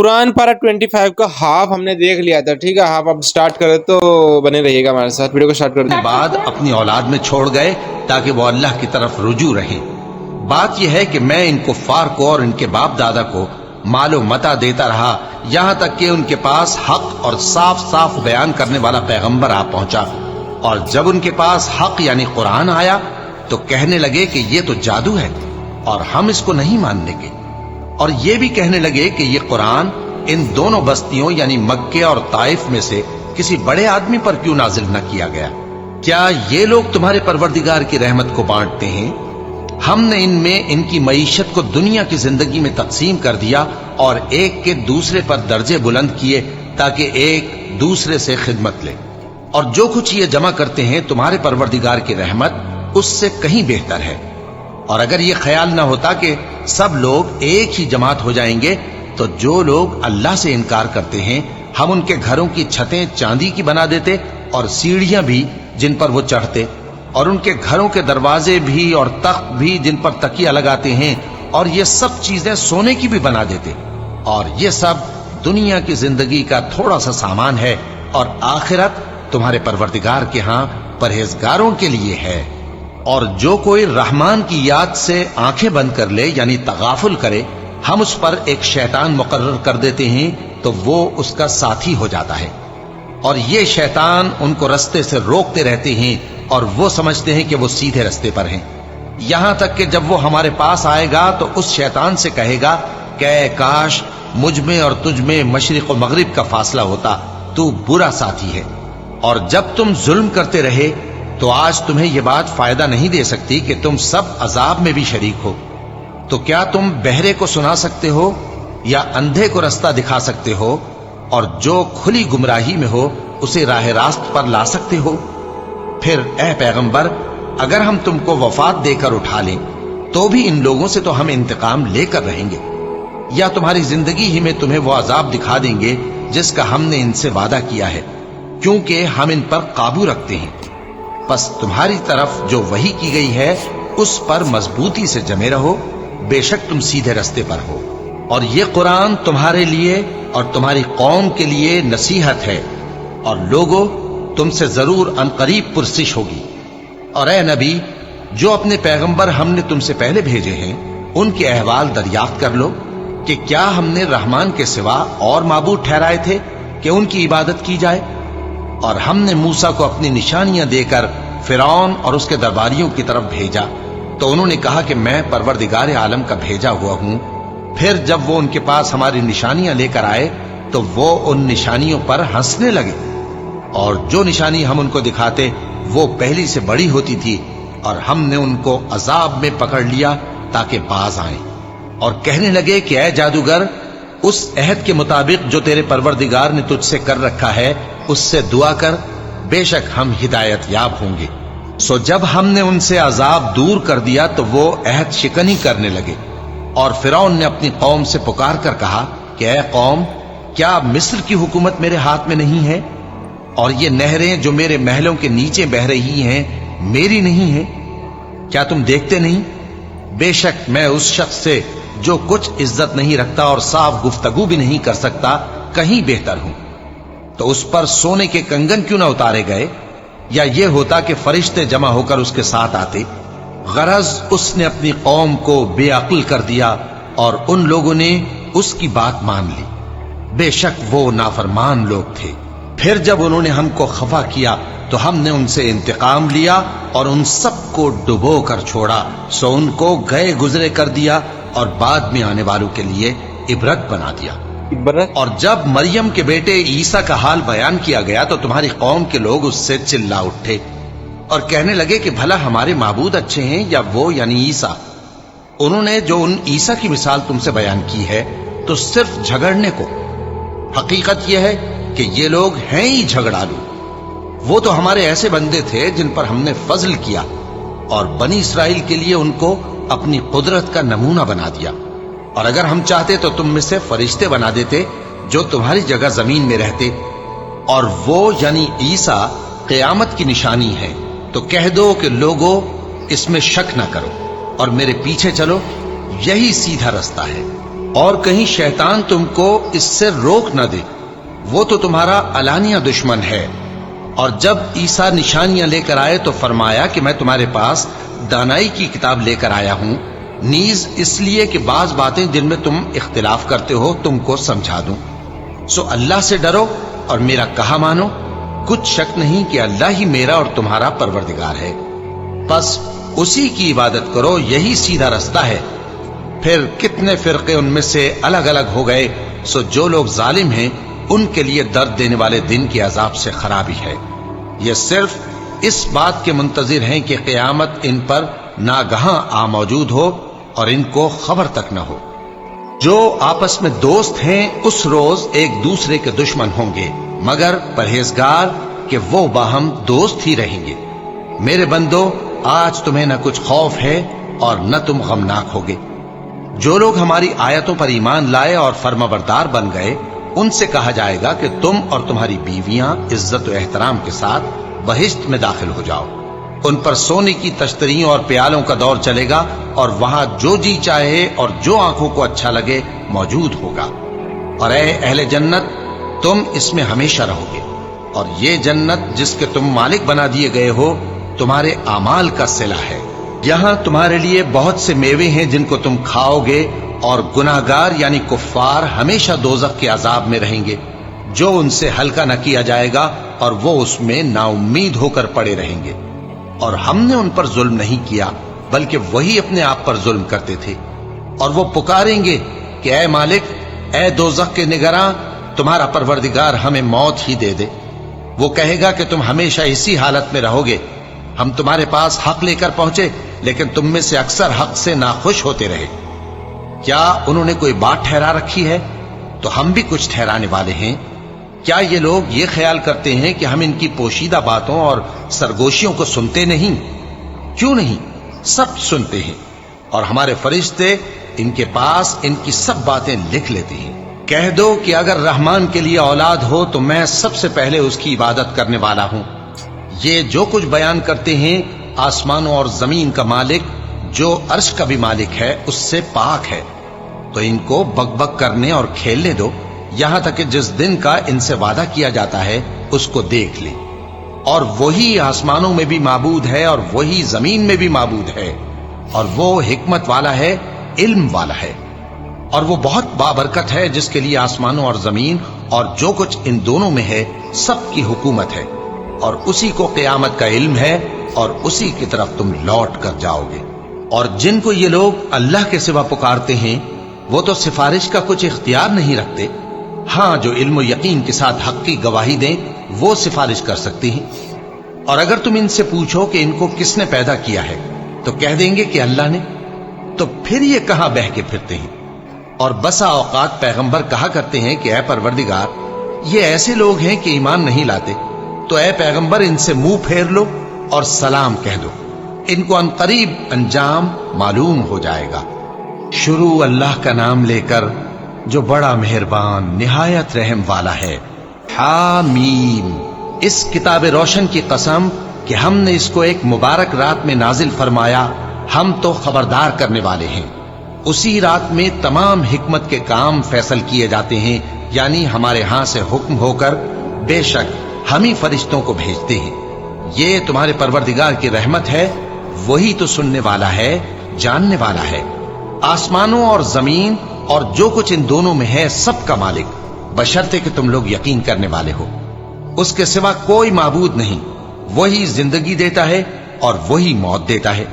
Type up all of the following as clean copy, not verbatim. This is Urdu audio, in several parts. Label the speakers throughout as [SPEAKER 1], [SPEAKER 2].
[SPEAKER 1] قرآن پارہ 25 کا ہاف ہم نے دیکھ لیا تھا، ٹھیک ہے، ہاف اب سٹارٹ کرے تو بنے رہیے گا ہمارے ساتھ، ویڈیو کو سٹارٹ کر دیں۔
[SPEAKER 2] بعد اپنی اولاد میں چھوڑ گئے تاکہ وہ اللہ کی طرف رجوع رہیں۔ بات یہ ہے کہ میں ان کفار کو اور ان کے باپ دادا کو مال و متاع دیتا رہا یہاں تک کہ ان کے پاس حق اور صاف صاف بیان کرنے والا پیغمبر آ پہنچا، اور جب ان کے پاس حق یعنی قرآن آیا تو کہنے لگے کہ یہ تو جادو ہے اور ہم اس کو نہیں ماننے گے، اور یہ بھی کہنے لگے کہ یہ قرآن ان دونوں بستیوں یعنی مکے اور طائف میں سے کسی بڑے آدمی پر کیوں نازل نہ کیا گیا؟ کیا یہ لوگ تمہارے پروردگار کی رحمت کو بانٹتے ہیں؟ ہم نے ان میں ان کی معیشت کو دنیا کی زندگی میں تقسیم کر دیا اور ایک کے دوسرے پر درجے بلند کیے تاکہ ایک دوسرے سے خدمت لے، اور جو کچھ یہ جمع کرتے ہیں تمہارے پروردگار کی رحمت اس سے کہیں بہتر ہے۔ اور اگر یہ خیال نہ ہوتا کہ سب لوگ ایک ہی جماعت ہو جائیں گے تو جو لوگ اللہ سے انکار کرتے ہیں ہم ان کے گھروں کی چھتیں چاندی کی بنا دیتے اور سیڑھیاں بھی جن پر وہ چڑھتے، اور ان کے گھروں کے دروازے بھی اور تخت بھی جن پر تکیہ لگاتے ہیں، اور یہ سب چیزیں سونے کی بھی بنا دیتے، اور یہ سب دنیا کی زندگی کا تھوڑا سا سامان ہے، اور آخرت تمہارے پروردگار کے ہاں پرہیزگاروں کے لیے ہے۔ اور جو کوئی رحمان کی یاد سے آنکھیں بند کر لے یعنی تغافل کرے ہم اس پر ایک شیطان مقرر کر دیتے ہیں تو وہ اس کا ساتھی ہو جاتا ہے، اور یہ شیطان ان کو رستے سے روکتے رہتے ہیں اور وہ سمجھتے ہیں کہ وہ سیدھے رستے پر ہیں، یہاں تک کہ جب وہ ہمارے پاس آئے گا تو اس شیطان سے کہے گا کہ اے کاش مجھ میں اور تجھ میں مشرق و مغرب کا فاصلہ ہوتا، تو برا ساتھی ہے۔ اور جب تم ظلم کرتے رہے تو آج تمہیں یہ بات فائدہ نہیں دے سکتی کہ تم سب عذاب میں بھی شریک ہو، تو کیا تم بہرے کو سنا سکتے ہو یا اندھے کو رستہ دکھا سکتے ہو، اور جو کھلی گمراہی میں ہو اسے راہ راست پر لا سکتے ہو؟ پھر اے پیغمبر اگر ہم تم کو وفات دے کر اٹھا لیں تو بھی ان لوگوں سے تو ہم انتقام لے کر رہیں گے، یا تمہاری زندگی ہی میں تمہیں وہ عذاب دکھا دیں گے جس کا ہم نے ان سے وعدہ کیا ہے، کیونکہ ہم ان پر قابو رکھتے ہیں۔ پس تمہاری طرف جو وحی کی گئی ہے اس پر مضبوطی سے جمے رہو، بے شک تم سیدھے رستے پر ہو، اور یہ قرآن تمہارے لیے اور تمہاری قوم کے لیے نصیحت ہے، اور لوگوں تم سے ضرور عنقریب پرسش ہوگی۔ اور اے نبی جو اپنے پیغمبر ہم نے تم سے پہلے بھیجے ہیں ان کے احوال دریافت کر لو کہ کیا ہم نے رحمان کے سوا اور معبود ٹھہرائے تھے کہ ان کی عبادت کی جائے؟ اور ہم نے موسیٰ کو اپنی نشانیاں دے کر فرعون اور اس کے درباریوں کی طرف بھیجا تو انہوں نے کہا کہ میں پروردگار عالم کا بھیجا ہوا ہوں۔ پھر جب وہ ان کے پاس ہماری نشانیاں لے کر آئے تو وہ ان نشانیوں پر ہنسنے لگے، اور جو نشانی ہم ان کو دکھاتے وہ پہلی سے بڑی ہوتی تھی، اور ہم نے ان کو عذاب میں پکڑ لیا تاکہ باز آئیں، اور کہنے لگے کہ اے جادوگر اس عہد کے مطابق جو تیرے پروردگار نے تجھ سے کر رکھا ہے اس سے دعا کر، بے شک ہم ہدایت یاب ہوں گے۔ سو جب ہم نے ان سے عذاب دور کر دیا تو وہ عہد شکنی کرنے لگے، اور فرعون نے اپنی قوم سے پکار کر کہا کہ اے قوم کیا مصر کی حکومت میرے ہاتھ میں نہیں ہے، اور یہ نہریں جو میرے محلوں کے نیچے بہ رہی ہیں میری نہیں ہیں؟ کیا تم دیکھتے نہیں؟ بے شک میں اس شخص سے جو کچھ عزت نہیں رکھتا اور صاف گفتگو بھی نہیں کر سکتا کہیں بہتر ہوں۔ تو اس پر سونے کے کنگن کیوں نہ اتارے گئے، یا یہ ہوتا کہ فرشتے جمع ہو کر اس کے ساتھ آتے؟ غرض اس نے اپنی قوم کو بے عقل کر دیا اور ان لوگوں نے اس کی بات مان لی، بے شک وہ نافرمان لوگ تھے۔ پھر جب انہوں نے ہم کو خفا کیا تو ہم نے ان سے انتقام لیا اور ان سب کو ڈبو کر چھوڑا، سو ان کو گئے گزرے کر دیا اور بعد میں آنے والوں کے لیے عبرت بنا دیا۔ اور جب مریم کے بیٹے عیسیٰ کا حال بیان کیا گیا تو تمہاری قوم کے لوگ اس سے چلا اٹھے اور کہنے لگے کہ بھلا ہمارے معبود اچھے ہیں یا وہ یعنی عیسیٰ؟ انہوں نے جو ان عیسیٰ کی مثال تم سے بیان کی ہے تو صرف جھگڑنے کو، حقیقت یہ ہے کہ یہ لوگ ہیں ہی جھگڑالو۔ وہ تو ہمارے ایسے بندے تھے جن پر ہم نے فضل کیا، اور بنی اسرائیل کے لیے ان کو اپنی قدرت کا نمونہ بنا دیا، اور اگر ہم چاہتے تو تم میں سے فرشتے بنا دیتے جو تمہاری جگہ زمین میں رہتے، اور وہ یعنی عیسیٰ قیامت کی نشانی ہے۔ تو کہہ دو کہ لوگوں اس میں شک نہ کرو اور میرے پیچھے چلو، یہی سیدھا رستہ ہے۔ اور کہیں شیطان تم کو اس سے روک نہ دے، وہ تو تمہارا علانیہ دشمن ہے۔ اور جب عیسیٰ نشانیاں لے کر آئے تو فرمایا کہ میں تمہارے پاس دانائی کی کتاب لے کر آیا ہوں، نیز اس لیے کہ بعض باتیں جن میں تم اختلاف کرتے ہو تم کو سمجھا دوں۔ سو اللہ سے ڈرو اور میرا کہا مانو، کچھ شک نہیں کہ اللہ ہی میرا اور تمہارا پروردگار ہے، بس اسی کی عبادت کرو، یہی سیدھا رستہ ہے۔ پھر کتنے فرقے ان میں سے الگ الگ ہو گئے، سو جو لوگ ظالم ہیں ان کے لیے درد دینے والے دن کے عذاب سے خرابی ہے۔ یہ صرف اس بات کے منتظر ہیں کہ قیامت ان پر ناگہاں آ موجود ہو اور ان کو خبر تک نہ ہو۔ جو آپس میں دوست ہیں اس روز ایک دوسرے کے دشمن ہوں گے، مگر پرہیزگار کہ وہ باہم دوست ہی رہیں گے۔ میرے بندو، آج تمہیں نہ کچھ خوف ہے اور نہ تم غمناک ہوگے۔ جو لوگ ہماری آیتوں پر ایمان لائے اور فرمانبردار بن گئے، ان سے کہا جائے گا کہ تم اور تمہاری بیویاں عزت و احترام کے ساتھ بہشت میں داخل ہو جاؤ۔ ان پر سونے کی تشتریوں اور پیالوں کا دور چلے گا، اور وہاں جو جی چاہے اور جو آنکھوں کو اچھا لگے موجود ہوگا۔ اور اے اہل جنت، تم اس میں ہمیشہ رہو گے، اور یہ جنت جس کے تم مالک بنا دیے گئے ہو تمہارے اعمال کا صلہ ہے۔ یہاں تمہارے لیے بہت سے میوے ہیں جن کو تم کھاؤ گے، اور گناہگار یعنی کفار ہمیشہ دوزخ کے عذاب میں رہیں گے، جو ان سے ہلکا نہ کیا جائے گا، اور وہ اس میں نا امید ہو کر پڑے رہیں گے۔ اور ہم نے ان پر ظلم نہیں کیا بلکہ وہی اپنے آپ پر ظلم کرتے تھے۔ اور وہ پکاریں گے کہ اے مالک، اے دوزخ کے نگراں، تمہارا پروردگار ہمیں موت ہی دے دے۔ وہ کہے گا کہ تم ہمیشہ اسی حالت میں رہو گے، ہم تمہارے پاس حق لے کر پہنچے لیکن تم میں سے اکثر حق سے ناخوش ہوتے رہے۔ کیا انہوں نے کوئی بات ٹھہرا رکھی ہے؟ تو ہم بھی کچھ ٹھہرانے والے ہیں۔ کیا یہ لوگ یہ خیال کرتے ہیں کہ ہم ان کی پوشیدہ باتوں اور سرگوشیوں کو سنتے نہیں؟ کیوں نہیں، سب سنتے ہیں، اور ہمارے فرشتے ان کے پاس ان کی سب باتیں لکھ لیتے ہیں۔ کہہ دو کہ اگر رحمان کے لیے اولاد ہو تو میں سب سے پہلے اس کی عبادت کرنے والا ہوں۔ یہ جو کچھ بیان کرتے ہیں آسمانوں اور زمین کا مالک، جو عرش کا بھی مالک ہے، اس سے پاک ہے۔ تو ان کو بک بک کرنے اور کھیلنے دو، یہاں تک کہ جس دن کا ان سے وعدہ کیا جاتا ہے اس کو دیکھ لیں۔ اور وہی آسمانوں میں بھی معبود ہے اور وہی زمین میں بھی معبود ہے، اور وہ حکمت والا ہے، علم والا ہے، اور وہ بہت بابرکت ہے جس کے لیے آسمانوں اور زمین اور جو کچھ ان دونوں میں ہے سب کی حکومت ہے، اور اسی کو قیامت کا علم ہے، اور اسی کی طرف تم لوٹ کر جاؤ گے۔ اور جن کو یہ لوگ اللہ کے سوا پکارتے ہیں وہ تو سفارش کا کچھ اختیار نہیں رکھتے، ہاں جو علم و یقین کے ساتھ حق کی گواہی دیں وہ سفارش کر سکتے ہیں۔ اور اگر تم ان سے پوچھو کہ ان کو کس نے پیدا کیا ہے تو کہہ دیں گے کہ اللہ نے، تو پھر یہ کہاں بہہ کے پھرتے ہیں۔ اور بسا اوقات پیغمبر کہا کرتے ہیں کہ اے پروردگار، یہ ایسے لوگ ہیں کہ ایمان نہیں لاتے، تو اے پیغمبر ان سے منہ پھیر لو اور سلام کہہ دو، ان کو عنقریب انجام معلوم ہو جائے گا۔ شروع اللہ کا نام لے کر جو بڑا مہربان نہایت رحم والا ہے۔ حامیم، اس کتاب روشن کی قسم کہ ہم نے اس کو ایک مبارک رات میں نازل فرمایا، ہم تو خبردار کرنے والے ہیں۔ اسی رات میں تمام حکمت کے کام فیصل کیے جاتے ہیں، یعنی ہمارے ہاں سے حکم ہو کر، بے شک ہم ہی فرشتوں کو بھیجتے ہیں۔ یہ تمہارے پروردگار کی رحمت ہے، وہی تو سننے والا ہے، جاننے والا ہے۔ آسمانوں اور زمین اور جو کچھ ان دونوں میں ہے سب کا مالک، بشرطے کہ تم لوگ یقین کرنے والے ہو۔ اس کے سوا کوئی معبود نہیں، وہی زندگی دیتا ہے اور وہی موت دیتا ہے،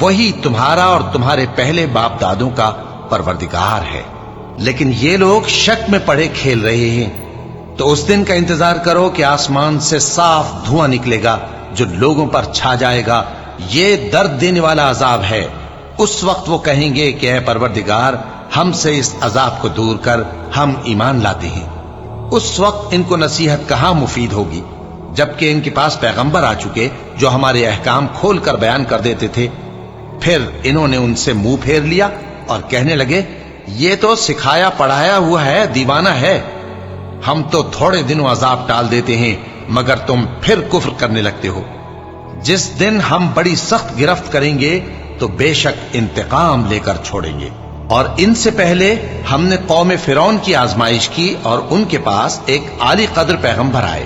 [SPEAKER 2] وہی تمہارا اور تمہارے پہلے باپ دادوں کا پروردگار ہے۔ لیکن یہ لوگ شک میں پڑے کھیل رہے ہیں۔ تو اس دن کا انتظار کرو کہ آسمان سے صاف دھواں نکلے گا جو لوگوں پر چھا جائے گا، یہ درد دینے والا عذاب ہے۔ اس وقت وہ کہیں گے کہ اے پروردگار، ہم سے اس عذاب کو دور کر، ہم ایمان لاتے ہیں۔ اس وقت ان کو نصیحت کہاں مفید ہوگی، جبکہ ان کے پاس پیغمبر آ چکے جو ہمارے احکام کھول کر بیان کر دیتے تھے۔ پھر انہوں نے ان سے منہ پھیر لیا اور کہنے لگے، یہ تو سکھایا پڑھایا ہوا ہے، دیوانہ ہے۔ ہم تو تھوڑے دنوں عذاب ٹال دیتے ہیں مگر تم پھر کفر کرنے لگتے ہو۔ جس دن ہم بڑی سخت گرفت کریں گے تو بے شک انتقام لے کر چھوڑیں گے۔ اور ان سے پہلے ہم نے قوم فرعون کی آزمائش کی اور ان کے پاس ایک عالی قدر پیغمبر آئے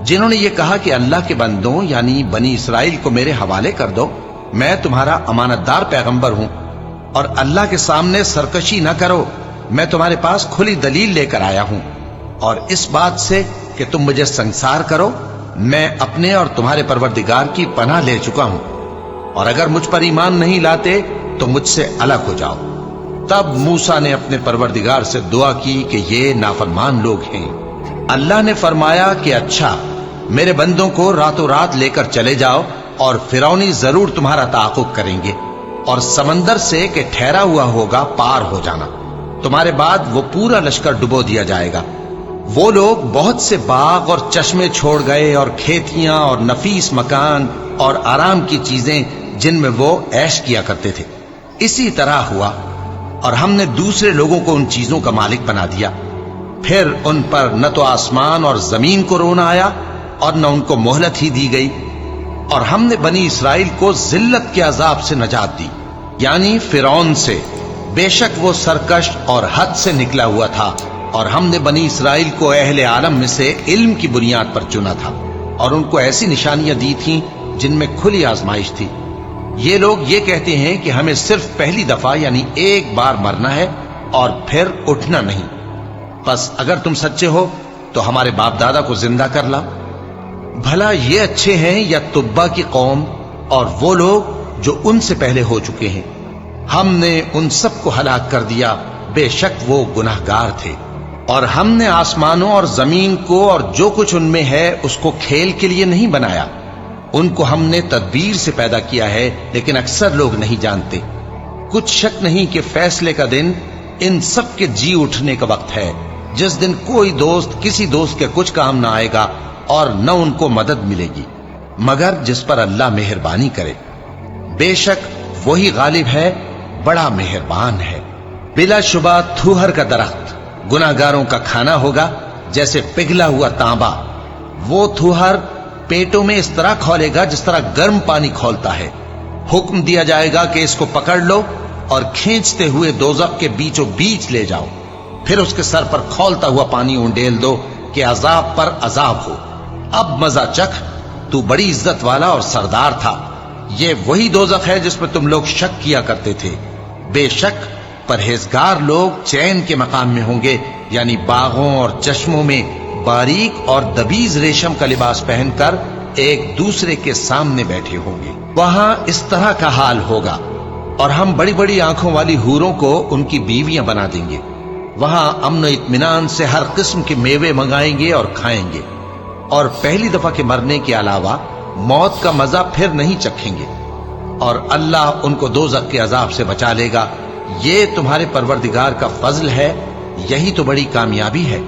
[SPEAKER 2] جنہوں نے یہ کہا کہ اللہ کے بندوں یعنی بنی اسرائیل کو میرے حوالے کر دو، میں تمہارا امانت دار پیغمبر ہوں، اور اللہ کے سامنے سرکشی نہ کرو، میں تمہارے پاس کھلی دلیل لے کر آیا ہوں، اور اس بات سے کہ تم مجھے سنسار کرو میں اپنے اور تمہارے پروردگار کی پناہ لے چکا ہوں، اور اگر مجھ پر ایمان نہیں لاتے تو مجھ سے الگ ہو جاؤ۔ تب موسیٰ نے اپنے پروردگار سے دعا کی کہ یہ نافرمان لوگ ہیں۔ اللہ نے فرمایا کہ اچھا، میرے بندوں کو راتوں رات لے کر چلے جاؤ اور فرعونی ضرور تمہارا تعاقب کریں گے، اور سمندر سے کہ ٹھہرا ہوا ہوگا پار ہو جانا، تمہارے بعد وہ پورا لشکر ڈبو دیا جائے گا۔ وہ لوگ بہت سے باغ اور چشمے چھوڑ گئے اور کھیتیاں اور نفیس مکان اور آرام کی چیزیں جن میں وہ عیش کیا کرتے تھے۔ اسی طرح ہوا، اور ہم نے دوسرے لوگوں کو ان چیزوں کا مالک بنا دیا۔ پھر ان پر نہ تو آسمان اور زمین کو رونا آیا اور نہ ان کو مہلت ہی دی گئی، اور ہم نے بنی اسرائیل کو ذلت کے عذاب سے نجات دی، یعنی فرعون سے۔ بے شک وہ سرکش اور حد سے نکلا ہوا تھا، اور ہم نے بنی اسرائیل کو اہل عالم میں سے علم کی بنیاد پر چنا تھا، اور ان کو ایسی نشانیاں دی تھیں جن میں کھلی آزمائش تھی۔ یہ لوگ یہ کہتے ہیں کہ ہمیں صرف پہلی دفعہ یعنی ایک بار مرنا ہے اور پھر اٹھنا نہیں، بس اگر تم سچے ہو تو ہمارے باپ دادا کو زندہ کر لاؤ۔ بھلا یہ اچھے ہیں یا تبا کی قوم اور وہ لوگ جو ان سے پہلے ہو چکے ہیں؟ ہم نے ان سب کو ہلاک کر دیا، بے شک وہ گناہگار تھے۔ اور ہم نے آسمانوں اور زمین کو اور جو کچھ ان میں ہے اس کو کھیل کے لیے نہیں بنایا، ان کو ہم نے تدبیر سے پیدا کیا ہے، لیکن اکثر لوگ نہیں جانتے۔ کچھ شک نہیں کہ فیصلے کا دن ان سب کے جی اٹھنے کا وقت ہے، جس دن کوئی دوست کسی دوست کے کچھ کام نہ آئے گا اور نہ ان کو مدد ملے گی مگر جس پر اللہ مہربانی کرے۔ بے شک وہی غالب ہے، بڑا مہربان ہے۔ بلا شبہ تھوہر کا درخت گناہگاروں کا کھانا ہوگا، جیسے پگھلا ہوا تانبا۔ وہ تھوہر پیٹوں میں اس طرح کھولے گا جس طرح گرم پانی کھولتا ہے۔ حکم دیا جائے گا کہ اس کو پکڑ لو اور کھینچتے ہوئے دوزخ کے بیچوں بیچ لے جاؤ، پھر اس کے سر پر کھولتا ہوا پانی اونڈیل دو کہ عذاب پر عذاب ہو۔ اب مزہ چکھ، تو بڑی عزت والا اور سردار تھا۔ یہ وہی دوزخ ہے جس میں تم لوگ شک کیا کرتے تھے۔ بے شک پرہیزگار لوگ چین کے مقام میں ہوں گے، یعنی باغوں اور چشموں میں باریک اور دبیز ریشم کا لباس پہن کر ایک دوسرے کے سامنے بیٹھے ہوں گے۔ وہاں اس طرح کا حال ہوگا، اور ہم بڑی بڑی آنکھوں والی حوروں کو ان کی بیویاں بنا دیں گے۔ وہاں امن و اطمینان سے ہر قسم کے میوے منگائیں گے اور کھائیں گے، اور پہلی دفعہ کے مرنے کے علاوہ موت کا مزہ پھر نہیں چکھیں گے، اور اللہ ان کو دوزخ کے عذاب سے بچا لے گا۔ یہ تمہارے پروردگار کا فضل ہے، یہی تو بڑی کامیابی ہے۔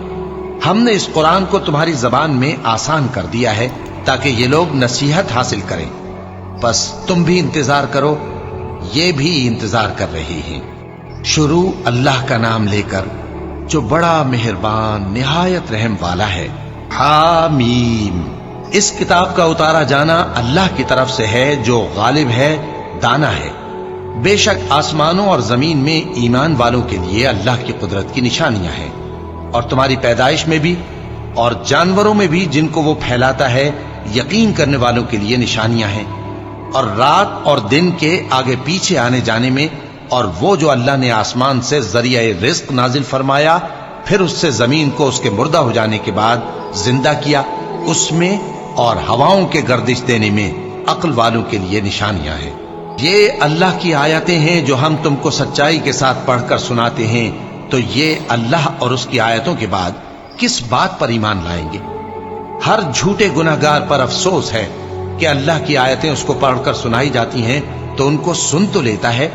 [SPEAKER 2] ہم نے اس قرآن کو تمہاری زبان میں آسان کر دیا ہے تاکہ یہ لوگ نصیحت حاصل کریں، بس تم بھی انتظار کرو، یہ بھی انتظار کر رہے ہیں۔ شروع اللہ کا نام لے کر جو بڑا مہربان نہایت رحم والا ہے۔ حامیم۔ اس کتاب کا اتارا جانا اللہ کی طرف سے ہے جو غالب ہے، دانا ہے۔ بے شک آسمانوں اور زمین میں ایمان والوں کے لیے اللہ کی قدرت کی نشانیاں ہیں، اور تمہاری پیدائش میں بھی اور جانوروں میں بھی جن کو وہ پھیلاتا ہے یقین کرنے والوں کے لیے نشانیاں ہیں، اور رات اور دن کے آگے پیچھے آنے جانے میں، اور وہ جو اللہ نے آسمان سے ذریعہ رزق نازل فرمایا پھر اس سے زمین کو اس کے مردہ ہو جانے کے بعد زندہ کیا، اس میں اور ہواؤں کے گردش دینے میں عقل والوں کے لیے نشانیاں ہیں۔ یہ اللہ کی آیتیں ہیں جو ہم تم کو سچائی کے ساتھ پڑھ کر سناتے ہیں، تو یہ اللہ اور اس کی آیتوں کے بعد کس بات پر ایمان لائیں گے؟ ہر جھوٹے گناہگار پر افسوس ہے کہ اللہ کی آیتیں اس کو پڑھ کر سنائی جاتی ہیں تو ان کو سن تو لیتا ہے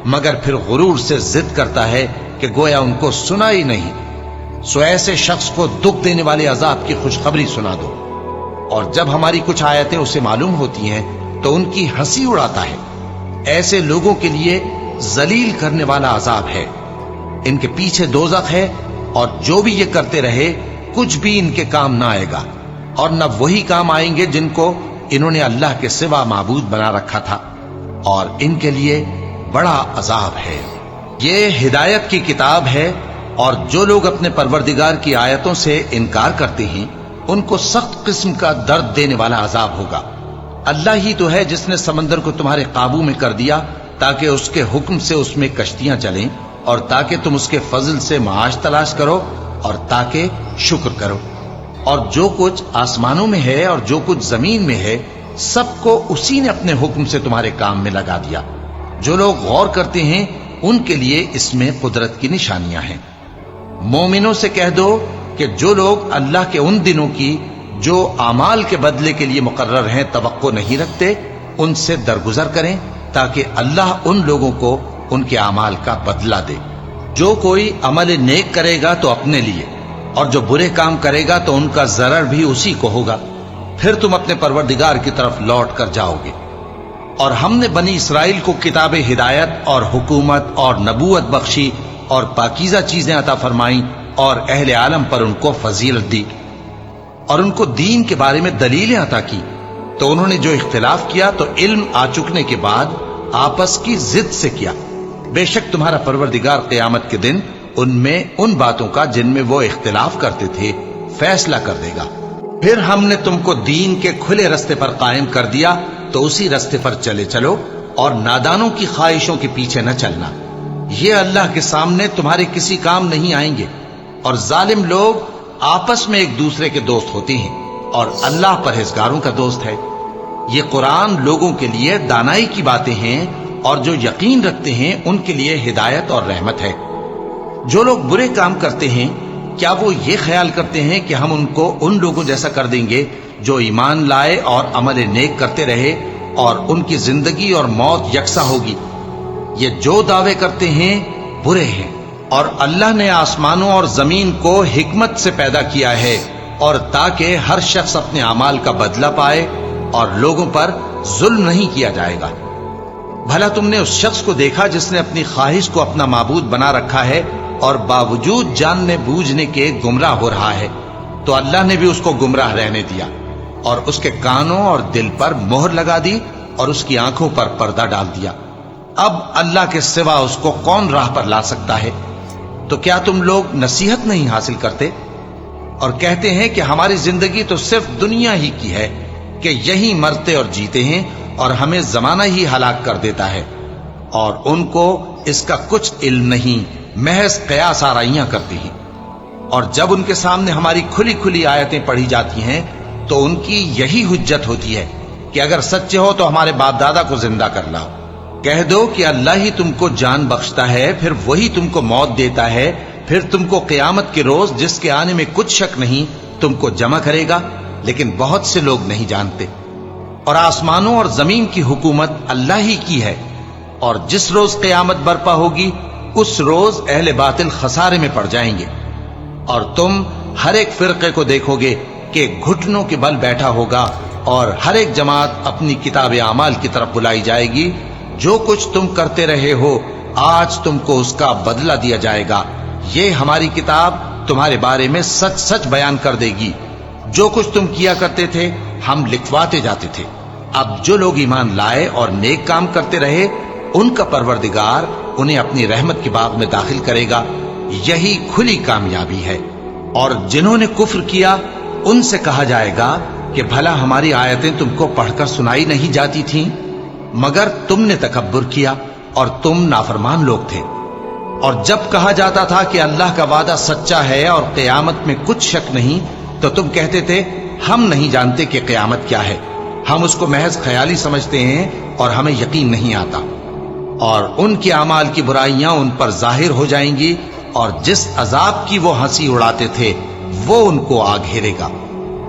[SPEAKER 2] مگر پھر غرور سے ضد کرتا ہے کہ گویا ان کو سنا ہی نہیں۔ سو ایسے شخص کو دکھ دینے والے عذاب کی خوشخبری سنا دو، اور جب ہماری کچھ آیتیں اسے معلوم ہوتی ہیں تو ان کی ہنسی اڑاتا ہے۔ ایسے لوگوں کے لیے ذلیل کرنے والا عذاب ہے، ان کے پیچھے دوزخ ہے، اور جو بھی یہ کرتے رہے کچھ بھی ان کے کام نہ آئے گا، اور نہ وہی کام آئیں گے جن کو انہوں نے اللہ کے سوا معبود بنا رکھا تھا، اور ان کے لیے بڑا عذاب ہے۔ یہ ہدایت کی کتاب ہے، اور جو لوگ اپنے پروردگار کی آیتوں سے انکار کرتے ہیں ان کو سخت قسم کا درد دینے والا عذاب ہوگا۔ اللہ ہی تو ہے جس نے سمندر کو تمہارے قابو میں کر دیا تاکہ اس کے حکم سے اس میں کشتیاں چلیں، اور تاکہ تم اس کے فضل سے معاش تلاش کرو، اور تاکہ شکر کرو۔ اور جو کچھ آسمانوں میں ہے اور جو کچھ زمین میں ہے سب کو اسی نے اپنے حکم سے تمہارے کام میں لگا دیا۔ جو لوگ غور کرتے ہیں ان کے لیے اس میں قدرت کی نشانیاں ہیں۔ مومنوں سے کہہ دو کہ جو لوگ اللہ کے ان دنوں کی جو اعمال کے بدلے کے لیے مقرر ہیں توقع نہیں رکھتے ان سے درگزر کریں تاکہ اللہ ان لوگوں کو ان کے اعمال کا بدلہ دے۔ جو کوئی عمل نیک کرے گا تو اپنے لیے، اور جو برے کام کرے گا تو ان کا ضرر بھی اسی کو ہوگا، پھر تم اپنے پروردگار کی طرف لوٹ کر جاؤ گے۔ اور ہم نے بنی اسرائیل کو کتاب ہدایت اور حکومت اور نبوت بخشی اور پاکیزہ چیزیں عطا فرمائیں، اور اہل عالم پر ان کو فضیلت دی اور ان کو دین کے بارے میں دلیلیں عطا کی، تو انہوں نے جو اختلاف کیا تو علم آ چکنے کے بعد آپس کی ضد سے کیا۔ بے شک تمہارا پروردگار قیامت کے دن ان میں ان باتوں کا جن میں وہ اختلاف کرتے تھے فیصلہ کر دے گا۔ پھر ہم نے تم کو دین کے کھلے رستے پر قائم کر دیا تو اسی رستے پر چلے چلو، اور نادانوں کی خواہشوں کے پیچھے نہ چلنا، یہ اللہ کے سامنے تمہارے کسی کام نہیں آئیں گے۔ اور ظالم لوگ آپس میں ایک دوسرے کے دوست ہوتے ہیں، اور اللہ پرہیزگاروں کا دوست ہے۔ یہ قرآن لوگوں کے لیے دانائی کی باتیں ہیں، اور جو یقین رکھتے ہیں ان کے لیے ہدایت اور رحمت ہے۔ جو لوگ برے کام کرتے ہیں کیا وہ یہ خیال کرتے ہیں کہ ہم ان کو ان لوگوں جیسا کر دیں گے جو ایمان لائے اور عمل نیک کرتے رہے اور ان کی زندگی اور موت یکساں ہوگی؟ یہ جو دعوے کرتے ہیں برے ہیں۔ اور اللہ نے آسمانوں اور زمین کو حکمت سے پیدا کیا ہے، اور تاکہ ہر شخص اپنے اعمال کا بدلہ پائے، اور لوگوں پر ظلم نہیں کیا جائے گا۔ بھلا تم نے اس شخص کو دیکھا جس نے اپنی خواہش کو اپنا معبود بنا رکھا ہے اور باوجود جاننے بوجھنے کے گمراہ ہو رہا ہے؟ تو اللہ نے بھی اس کو گمراہ رہنے دیا، اور اس کے کانوں اور دل پر مہر لگا دی، اور اس کی آنکھوں پر پردہ ڈال دیا۔ اب اللہ کے سوا اس کو کون راہ پر لا سکتا ہے؟ تو کیا تم لوگ نصیحت نہیں حاصل کرتے اور کہتے ہیں کہ ہماری زندگی تو صرف دنیا ہی کی ہے، کہ یہی مرتے اور جیتے ہیں اور ہمیں زمانہ ہی ہلاک کر دیتا ہے، اور ان کو اس کا کچھ علم نہیں، محض قیاس آرائیاں کرتے ہیں۔ اور جب ان کے سامنے ہماری کھلی کھلی آیتیں پڑھی جاتی ہیں تو ان کی یہی حجت ہوتی ہے کہ اگر سچے ہو تو ہمارے باپ دادا کو زندہ کر لاؤ۔ کہہ دو کہ اللہ ہی تم کو جان بخشتا ہے، پھر وہی تم کو موت دیتا ہے، پھر تم کو قیامت کے روز جس کے آنے میں کچھ شک نہیں تم کو جمع کرے گا، لیکن بہت سے لوگ نہیں جانتے۔ اور آسمانوں اور زمین کی حکومت اللہ ہی کی ہے، اور جس روز قیامت برپا ہوگی اس روز اہل باطل خسارے میں پڑ جائیں گے۔ اور تم ہر ایک فرقے کو دیکھو گے کہ گھٹنوں کے بل بیٹھا ہوگا، اور ہر ایک جماعت اپنی کتاب اعمال کی طرف بلائی جائے گی۔ جو کچھ تم کرتے رہے ہو آج تم کو اس کا بدلہ دیا جائے گا، یہ ہماری کتاب تمہارے بارے میں سچ سچ بیان کر دے گی۔ جو کچھ تم کیا کرتے تھے ہم لکھواتے جاتے تھے۔ اب جو لوگ ایمان لائے اور نیک کام کرتے رہے ان کا پروردگار انہیں اپنی رحمت کے باغ میں داخل کرے گا، یہی کھلی کامیابی ہے۔ اور جنہوں نے کفر کیا ان سے کہا جائے گا کہ بھلا ہماری آیتیں تم کو پڑھ کر سنائی نہیں جاتی تھیں؟ مگر تم نے تکبر کیا اور تم نافرمان لوگ تھے۔ اور جب کہا جاتا تھا کہ اللہ کا وعدہ سچا ہے اور قیامت میں کچھ شک نہیں تو تم کہتے تھے ہم نہیں جانتے کہ قیامت کیا ہے، ہم اس کو محض خیالی سمجھتے ہیں اور ہمیں یقین نہیں آتا۔ اور ان کے اعمال کی برائیاں ان پر ظاہر ہو جائیں گی، اور جس عذاب کی وہ ہنسی اڑاتے تھے وہ ان کو آ گھیرے گا۔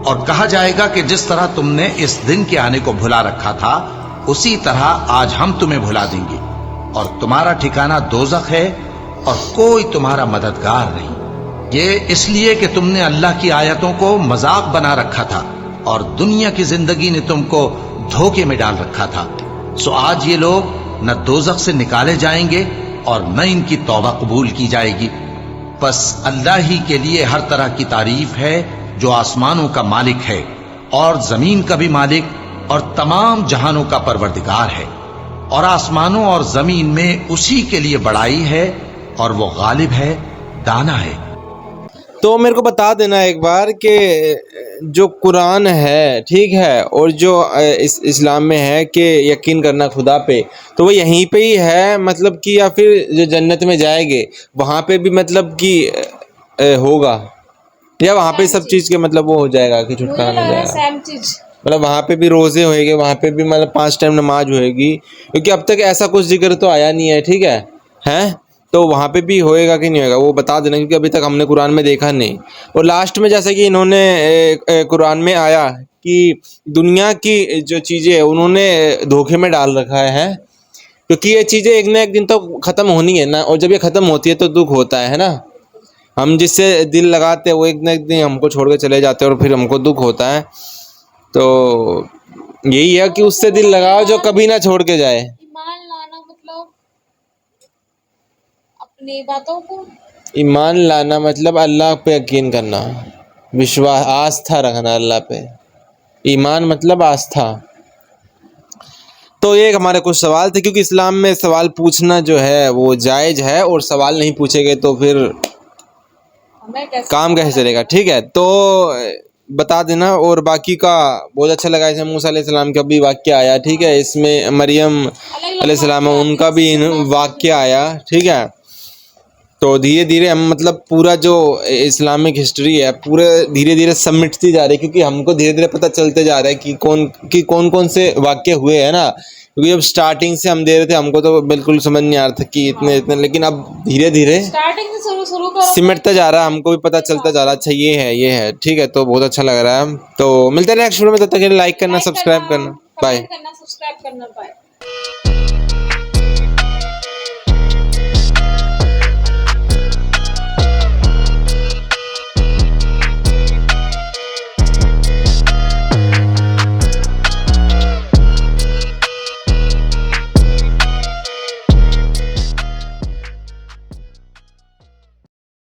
[SPEAKER 2] اور کہا جائے گا کہ جس طرح تم نے اس دن کے آنے کو بھلا رکھا تھا اسی طرح آج ہم تمہیں بھلا دیں گے، اور تمہارا ٹھکانہ دوزخ ہے اور کوئی تمہارا مددگار نہیں۔ یہ اس لیے کہ تم نے اللہ کی آیتوں کو مذاق بنا رکھا تھا اور دنیا کی زندگی نے تم کو دھوکے میں ڈال رکھا تھا، سو آج یہ لوگ نہ دوزخ سے نکالے جائیں گے اور نہ ان کی توبہ قبول کی جائے گی۔ بس اللہ ہی کے لیے ہر طرح کی تعریف ہے جو آسمانوں کا مالک ہے اور زمین کا بھی مالک اور تمام جہانوں کا پروردگار ہے۔ اور آسمانوں اور زمین میں اسی کے لیے بڑائی ہے اور وہ غالب ہے، دانا ہے۔
[SPEAKER 1] تو میرے کو بتا دینا ایک بار کہ جو قرآن ہے ٹھیک ہے اور جو اسلام میں ہے کہ یقین کرنا خدا پہ، تو وہ یہیں پہ ہی ہے مطلب کہ، یا پھر جو جنت میں جائے گے وہاں پہ بھی مطلب کہ ہوگا، یا وہاں پہ سب چیز کے مطلب وہ ہو جائے گا کہ چھٹکارا مل جائے گا؟
[SPEAKER 3] سیم چیز،
[SPEAKER 1] مطلب وہاں پہ بھی روزے ہوئے گے، وہاں پہ بھی مطلب 5 ٹائم نماز ہوئے گی، کیونکہ اب تک ایسا کچھ ذکر تو آیا نہیں ہے، ٹھیک ہے تو وہاں پہ بھی ہوئے گا کہ نہیں ہوئے گا وہ بتا دینا، کیونکہ ابھی تک ہم نے قرآن میں دیکھا نہیں۔ اور لاسٹ میں جیسے کہ انہوں نے قرآن میں آیا کہ دنیا کی جو چیزیں انہوں نے دھوکے میں ڈال رکھا ہے، کیونکہ یہ چیزیں ایک نہ ایک دن تو ختم ہونی ہے نا، اور جب یہ ختم ہوتی ہے تو دکھ ہوتا ہے نا، ہم جس سے دل لگاتے ہیں وہ ایک نہ ایک دن ہم کو چھوڑ کے چلے جاتے ہیں اور پھر ہم کو دکھ ہوتا ہے۔ تو یہی ہے کہ اس سے دل لگاؤ جو کبھی نہ چھوڑ کے جائے۔
[SPEAKER 3] ایمان لانا مطلب اپنی باتوں کو،
[SPEAKER 1] ایمان لانا مطلب اللہ پہ یقین کرنا، وشواس، آستھا رکھنا اللہ پہ۔ ایمان مطلب آستھا۔ تو یہ ہمارے کچھ سوال تھے، کیونکہ اسلام میں سوال پوچھنا جو ہے وہ جائز ہے، اور سوال نہیں پوچھے گئے تو پھر
[SPEAKER 3] ہمیں کیسے
[SPEAKER 1] کام کیسے چلے گا، ٹھیک ہے؟ تو بتا دینا۔ اور باقی کا بہت اچھا لگا، اسے موسیٰ علیہ السلام کا بھی واقعہ آیا، ٹھیک ہے، اس میں مریم علیہ السلام ان کا بھی واقعہ آیا، ٹھیک ہے۔ تو دھیرے دھیرے ہم مطلب پورا جو اسلامک ہسٹری ہے پورے دھیرے دھیرے سمٹتی جا رہی ہے، کیونکہ ہم کو دھیرے دھیرے پتہ چلتے جا رہا ہے کہ کون سے واقعے ہوئے ہیں نا، کیونکہ جب سٹارٹنگ سے ہم دے رہے تھے ہم کو تو بالکل سمجھ نہیں آ رہا تھا کہ اتنے، لیکن اب دھیرے دھیرے
[SPEAKER 3] اسٹارٹنگ سے شروع کرو،
[SPEAKER 1] سمٹتا جا رہا ہے، ہم کو بھی پتہ چلتا جا رہا ہے، اچھا یہ ہے، ٹھیک ہے۔ تو بہت اچھا لگ رہا ہے، تو ملتے ہیں نیکسٹ ویڈیو میں، تب تک کے لیے لائک کرنا، سبسکرائب کرنا، بائے۔
[SPEAKER 3] کمنٹ کرنا، سبسکرائب کرنا، بائے۔